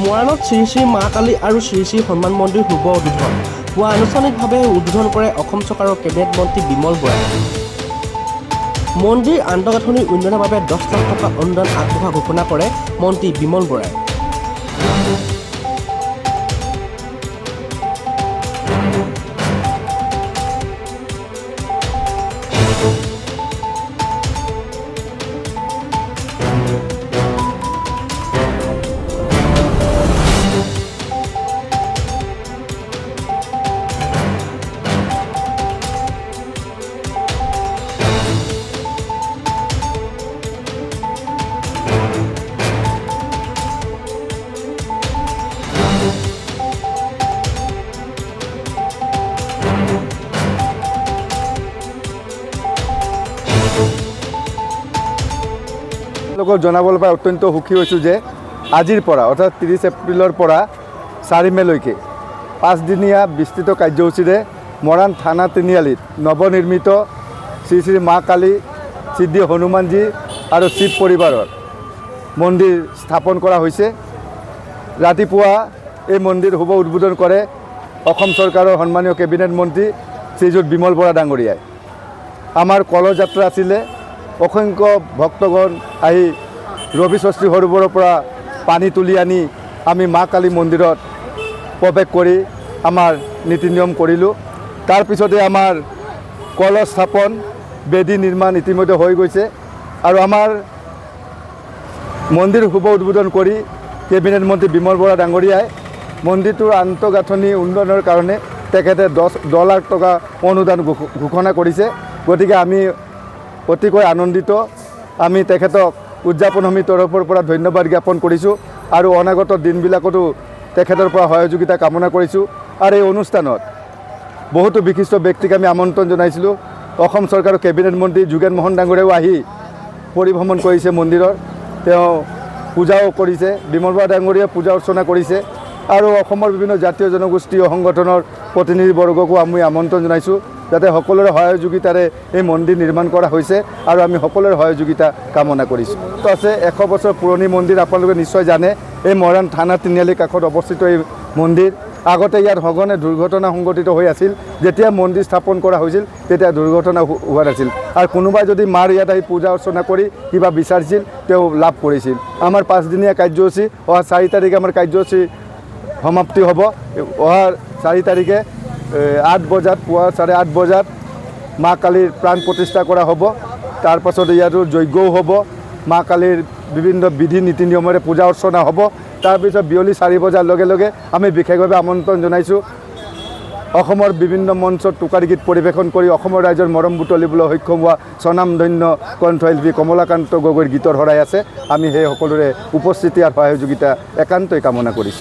মৰাণত শ্ৰী শ্ৰী মা কালী আৰু শ্ৰী শ্ৰী হনুমান মন্দিৰ শুভ উদ্বোধন পুৱা আনুষ্ঠানিকভাৱে উদ্বোধন কৰে অসম চৰকাৰৰ কেবিনেট মন্ত্ৰী বিমল বৰাই। মন্দিৰ আন্তঃগাঁথনিৰ উন্নয়নৰ বাবে 10 লাখ টকা অনুদান আগবঢ়োৱা ঘোষণা কৰে মন্ত্ৰী বিমল বৰাই। জনাবলৈ পাই অত্যন্ত সুখী হৈছোঁ যে আজিৰ পৰা অৰ্থাৎ 30 এপ্ৰিলৰ পৰা 4 মেলৈকে 5 দিনীয়া বিস্তৃত কাৰ্যসূচীৰে মৰাণ থানা তিনিআলিত নৱনিৰ্মিত শ্ৰী শ্ৰী মা কালী, সিদ্ধি হনুমানজী আৰু শিৱ পৰিবাৰৰ মন্দিৰ স্থাপন কৰা হৈছে। ৰাতিপুৱা এই মন্দিৰ শুভ উদ্বোধন কৰে অসম চৰকাৰৰ সন্মানীয় কেবিনেট মন্ত্ৰী শ্ৰীযুত বিমল বৰা ডাঙৰীয়াই। আমাৰ কলযাত্ৰা আছিলে, অসংখ্য ভক্তগণ আহি ৰবি ষষ্ঠী সৰোবৰৰ পৰা পানী তুলি আনি আমি মা কালী মন্দিৰত প্ৰৱেশ কৰি আমাৰ নীতি নিয়ম কৰিলোঁ। তাৰপিছতে আমাৰ কলহ স্থাপন, বেদী নিৰ্মাণ ইতিমধ্যে হৈ গৈছে আৰু আমাৰ মন্দিৰ শুভ উদ্বোধন কৰি কেবিনেট মন্ত্ৰী বিমল বৰা ডাঙৰীয়াই মন্দিৰটোৰ আন্তঃগাঁথনি উন্নয়নৰ কাৰণে তেখেতে 10 লাখ টকা অনুদান ঘোষণা কৰিছে। গতিকে আমি অতিকৈ আনন্দিত। আমি তেখেতক উদযাপন সমিতিৰ তৰফৰ পৰা ধন্যবাদ জ্ঞাপন কৰিছোঁ আৰু অনাগত দিনবিলাকতো তেখেতৰ পৰা সহযোগিতা কামনা কৰিছোঁ। আৰু এই অনুষ্ঠানত বহুতো বিশিষ্ট ব্যক্তিক আমি আমন্ত্ৰণ জনাইছিলোঁ। অসম চৰকাৰৰ কেবিনেট মন্ত্ৰী যোগেন মোহন ডাঙৰীয়াও আহি পৰিভ্ৰমণ কৰিছে মন্দিৰৰ, তেওঁ পূজাও কৰিছে, বিমল বৰা ডাঙৰীয়াই পূজা অৰ্চনা কৰিছে আৰু অসমৰ বিভিন্ন জাতীয় জনগোষ্ঠীয় সংগঠনৰ প্ৰতিনিধিবৰ্গকো আমি আমন্ত্ৰণ জনাইছোঁ যাতে সকলোৰে সহযোগিতাৰে এই মন্দিৰ নিৰ্মাণ কৰা হৈছে আৰু আমি সকলোৰে সহযোগিতা কামনা কৰিছোঁ। তো আছে 100 বছৰ পুৰণি মন্দিৰ, আপোনালোকে নিশ্চয় জানে। এই মৰাণ থানা তিনিআলিৰ কাষত অৱস্থিত এই মন্দিৰ। আগতে ইয়াত সঘনে দুৰ্ঘটনা সংঘটিত হৈ আছিল। যেতিয়া মন্দিৰ স্থাপন কৰা হৈছিল তেতিয়া দুৰ্ঘটনা হোৱা নাছিল আৰু কোনোবাই যদি মাৰ ইয়াত আহি পূজা অৰ্চনা কৰি কিবা বিচাৰিছিল তেওঁ লাভ কৰিছিল। আমাৰ 5 দিনীয়া কাৰ্যসূচী অহা 4 তাৰিখে আমাৰ কাৰ্যসূচী সমাপ্তি হ'ব। অহা 4 তাৰিখে 8 বজাত, পুৱা 8:30 বজাত মা কালীৰ প্ৰাণ প্ৰতিষ্ঠা কৰা হ'ব। তাৰপাছত ইয়াতো যজ্ঞও হ'ব, মা কালীৰ বিভিন্ন বিধি নীতি নিয়মেৰে পূজা অৰ্চনা হ'ব। তাৰপিছত বিয়লি 4 বজাৰ লগে লগে আমি বিশেষভাৱে আমন্ত্ৰণ জনাইছোঁ অসমৰ বিভিন্ন মঞ্চত টোকাৰী গীত পৰিৱেশন কৰি অসমৰ ৰাইজৰ মৰম বুটলিবলৈ সক্ষম হোৱা স্বনামধন্য কণ্ঠশিল্পী কমলাকান্ত গগৈৰ গীতৰ শৰাই আছে। আমি সেই সকলোৰে উপস্থিতি আৰু সহযোগিতা একান্তই কামনা কৰিছোঁ।